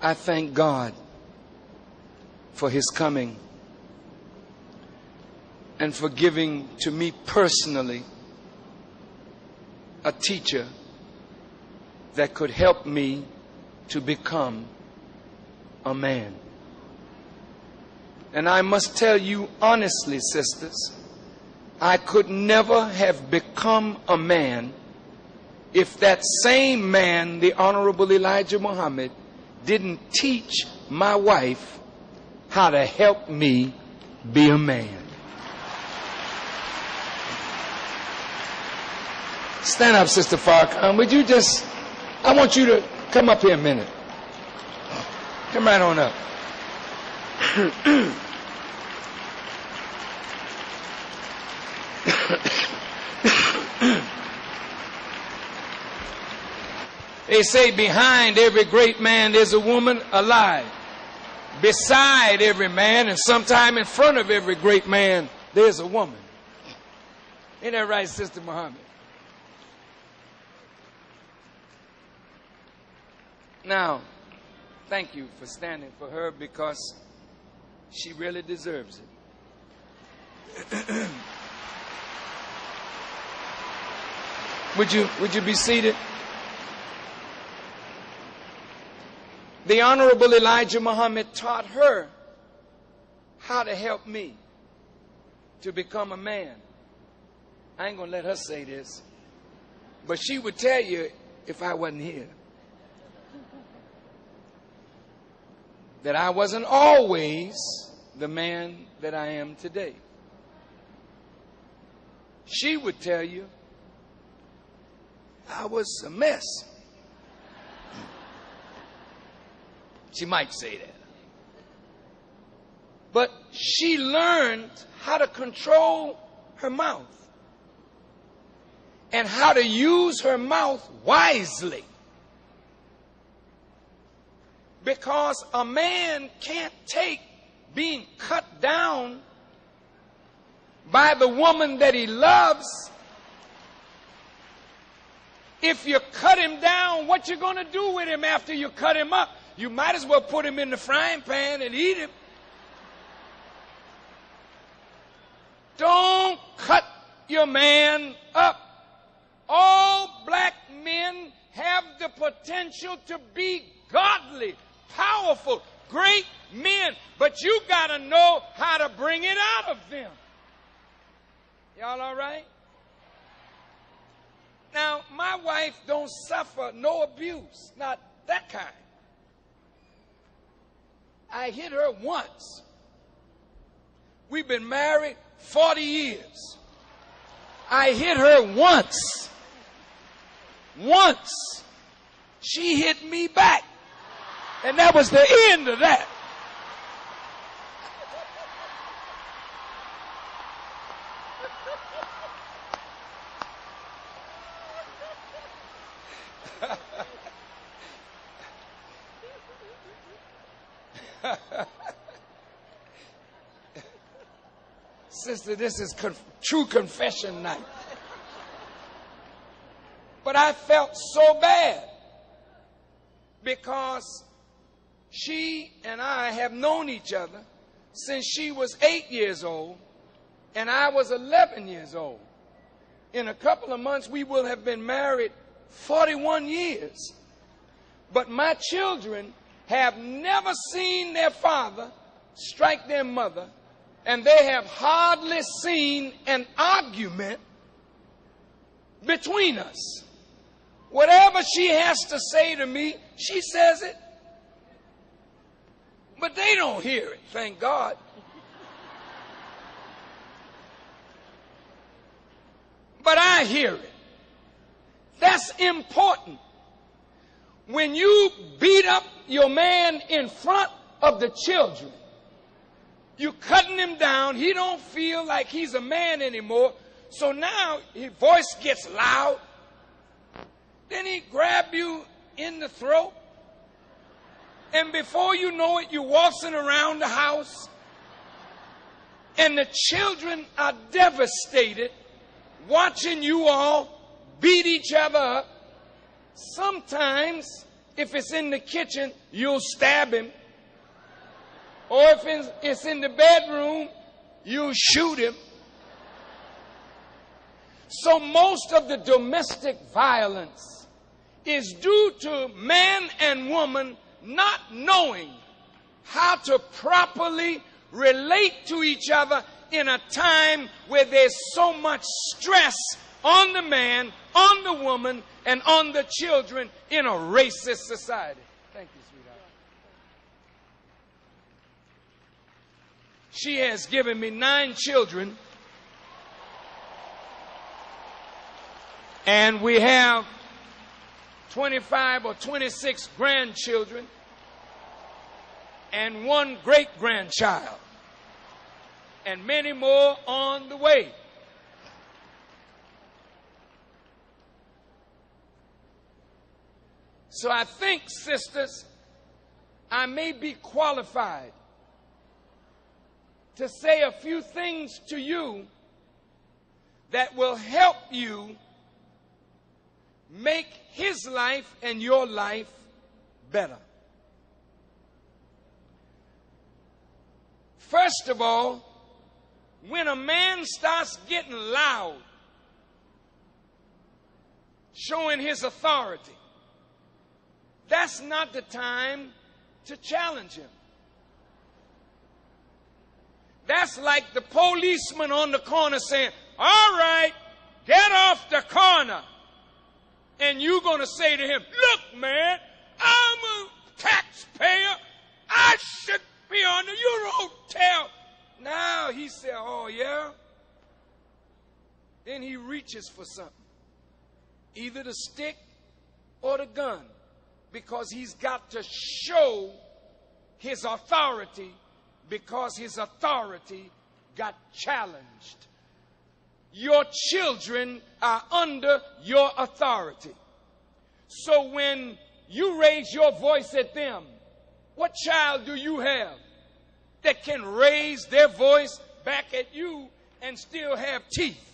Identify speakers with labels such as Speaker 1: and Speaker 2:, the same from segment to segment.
Speaker 1: I thank God for His coming and for giving to me personally a teacher that could help me to become a man. And I must tell you honestly, sisters, I could never have become a man if that same man, the Honorable Elijah Muhammad, didn't teach my wife how to help me be a man. Stand up, Sister Farrakhan. Would you just, I want you to come up here a minute. Come right on up. They say behind every great man there's a woman alive. Beside every man and sometime in front of every great man there's a woman. Ain't that right, Sister Muhammad? Now, thank you for standing for her because she really deserves it. Would you be seated? The Honorable Elijah Muhammad taught her how to help me to become a man. I ain't going to let her say this, but she would tell you if I wasn't here that I wasn't always the man that I am today. She would tell you I was a mess. She might say that. But she learned how to control her mouth and how to use her mouth wisely. Because a man can't take being cut down by the woman that he loves. If you cut him down, what you going to do with him after you cut him up? You might as well put him in the frying pan and eat him. Don't cut your man up. All black men have the potential to be godly, powerful, great men, but you got to know how to bring it out of them. Y'all all right? Now, my wife don't suffer no abuse, not that kind. I hit her once. We've been married 40 years. I hit her once. Once. She hit me back. And that was the end of that. Sister, this is true confession night. But I felt so bad because she and I have known each other since she was 8 years old and I was 11 years old. In a couple of months, we will have been married 41 years. But my children have never seen their father strike their mother, and they have hardly seen an argument between us. Whatever she has to say to me, she says it. But they don't hear it, thank God. But I hear it. That's important. When you beat up your man in front of the children, you cutting him down. He don't feel like he's a man anymore. So now his voice gets loud. Then he grab you in the throat. And before you know it, you're waltzing around the house. And the children are devastated watching you all beat each other up. Sometimes if it's in the kitchen, you'll stab him. Or if it's in the bedroom, you'll shoot him. So most of the domestic violence is due to man and woman not knowing how to properly relate to each other in a time where there's so much stress on the man, on the woman, and on the children in a racist society. Thank you, sweetheart. She has given me 9 children, and we have 25 or 26 grandchildren and 1 great-grandchild, and many more on the way. So I think, sisters, I may be qualified to say a few things to you that will help you make his life and your life better. First of all, when a man starts getting loud, showing his authority, that's not the time to challenge him. That's like the policeman on the corner saying, all right, get off the corner. And you're going to say to him, look, man, I'm a taxpayer. I should be on the Eurotel. Now he said, oh, yeah? Then he reaches for something, either the stick or the gun, because he's got to show his authority, because his authority got challenged. Your children are under your authority. So when you raise your voice at them, what child do you have that can raise their voice back at you and still have teeth?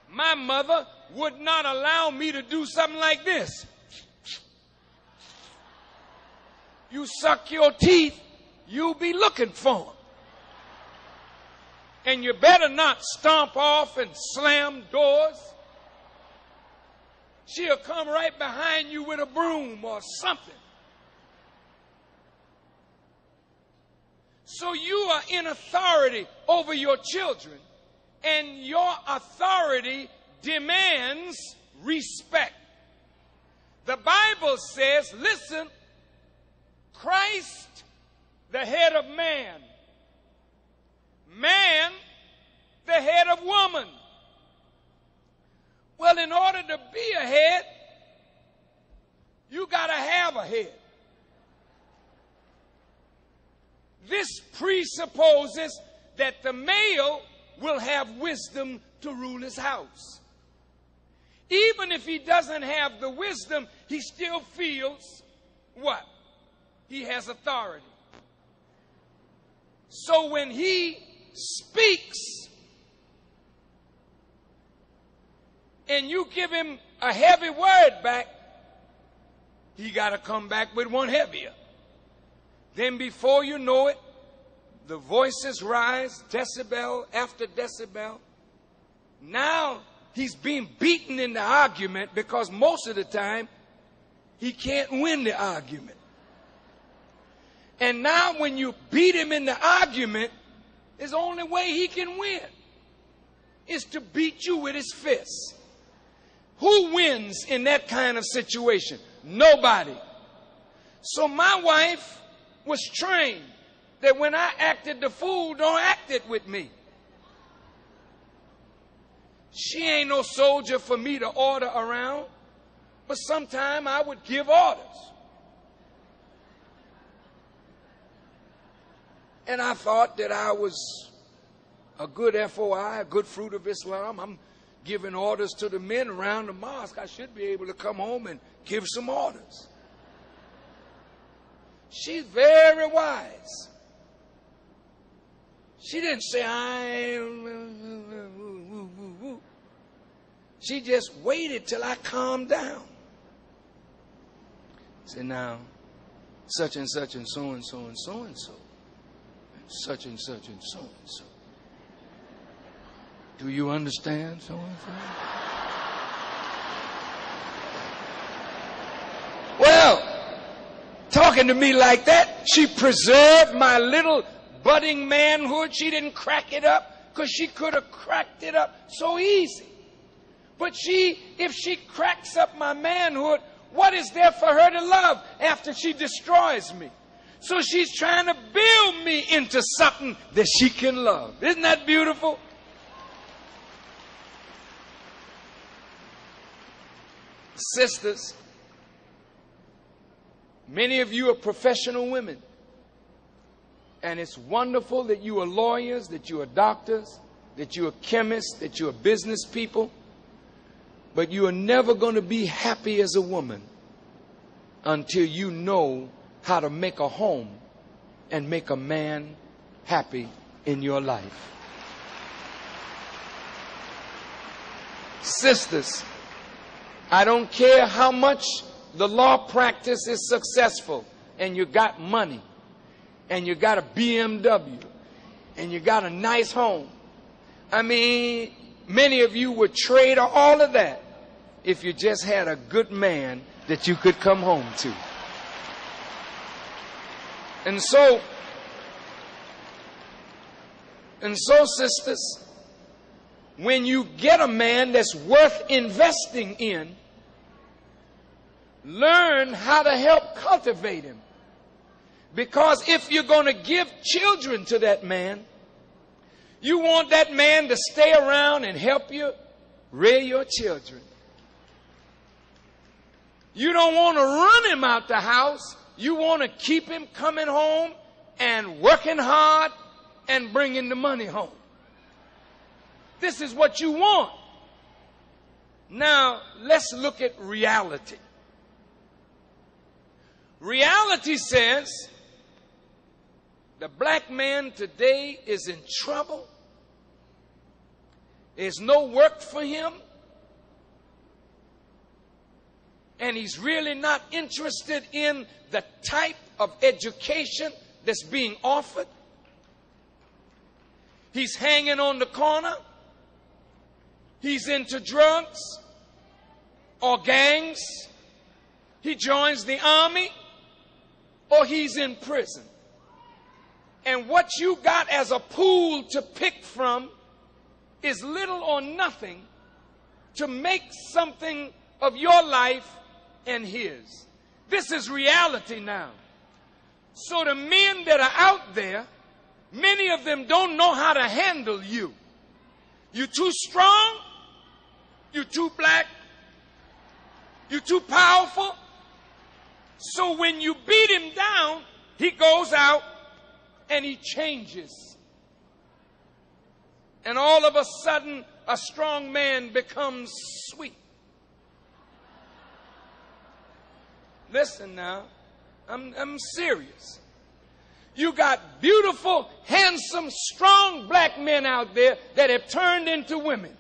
Speaker 1: My mother would not allow me to do something like this. You suck your teeth, you'll be looking for them. And you better not stomp off and slam doors. She'll come right behind you with a broom or something. So you are in authority over your children, and your authority demands respect. The Bible says, listen, Christ, the head of man, man, the head of woman. Well, in order to be a head, you got to have a head. This presupposes that the male will have wisdom to rule his house. Even if he doesn't have the wisdom, he still feels what? He has authority. So when he speaks and you give him a heavy word back, he got to come back with one heavier. Then before you know it, the voices rise, decibel after decibel. Now he's being beaten in the argument because most of the time he can't win the argument. And now when you beat him in the argument, the only way he can win is to beat you with his fists. Who wins in that kind of situation? Nobody. So my wife was trained that when I acted the fool, don't act it with me. She ain't no soldier for me to order around, but sometime I would give orders. And I thought that I was a good FOI, a good fruit of Islam. I'm giving orders to the men around the mosque. I should be able to come home and give some orders. She's very wise. She didn't say, She just waited till I calmed down. Said, now, such and such and so and so and so and so, such and such and so and so. Do you understand so and so? Well, talking to me like that, she preserved my little budding manhood. She didn't crack it up, because she could have cracked it up so easy. But if she cracks up my manhood, what is there for her to love after she destroys me? So she's trying to build me into something that she can love. Isn't that beautiful? Sisters, many of you are professional women. And it's wonderful that you are lawyers, that you are doctors, that you are chemists, that you are business people. But you are never going to be happy as a woman until you know how to make a home and make a man happy in your life. Sisters, I don't care how much the law practice is successful and you got money and you got a BMW and you got a nice home. I mean, many of you would trade all of that if you just had a good man that you could come home to. And so, sisters, when you get a man that's worth investing in, learn how to help cultivate him. Because if you're going to give children to that man, you want that man to stay around and help you rear your children. You don't want to run him out the house. You want to keep him coming home and working hard and bringing the money home. This is what you want. Now, let's look at reality. Reality says the black man today is in trouble. There's no work for him. And he's really not interested in the type of education that's being offered. He's hanging on the corner. He's into drugs or gangs. He joins the army or he's in prison. And what you got as a pool to pick from is little or nothing to make something of your life and his. This is reality now. So the men that are out there, many of them don't know how to handle you. You're too strong. You're too black. You're too powerful. So when you beat him down, he goes out and he changes. And all of a sudden, a strong man becomes sweet. Listen now, I'm serious. You got beautiful, handsome, strong black men out there that have turned into women.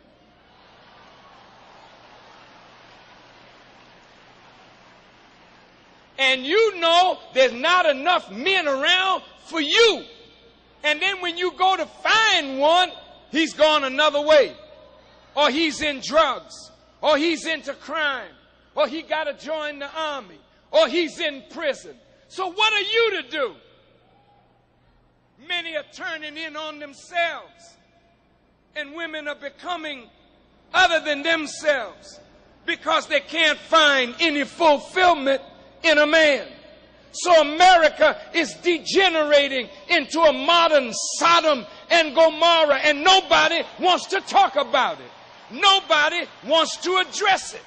Speaker 1: And you know there's not enough men around for you. And then when you go to find one, he's gone another way. Or he's in drugs. Or he's into crime. Or he got to join the army. Or he's in prison. So what are you to do? Many are turning in on themselves. And women are becoming other than themselves. Because they can't find any fulfillment in a man. So America is degenerating into a modern Sodom and Gomorrah, and nobody wants to talk about it. Nobody wants to address it.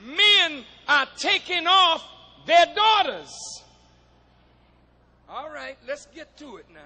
Speaker 1: Men are taking off their daughters. All right, let's get to it now.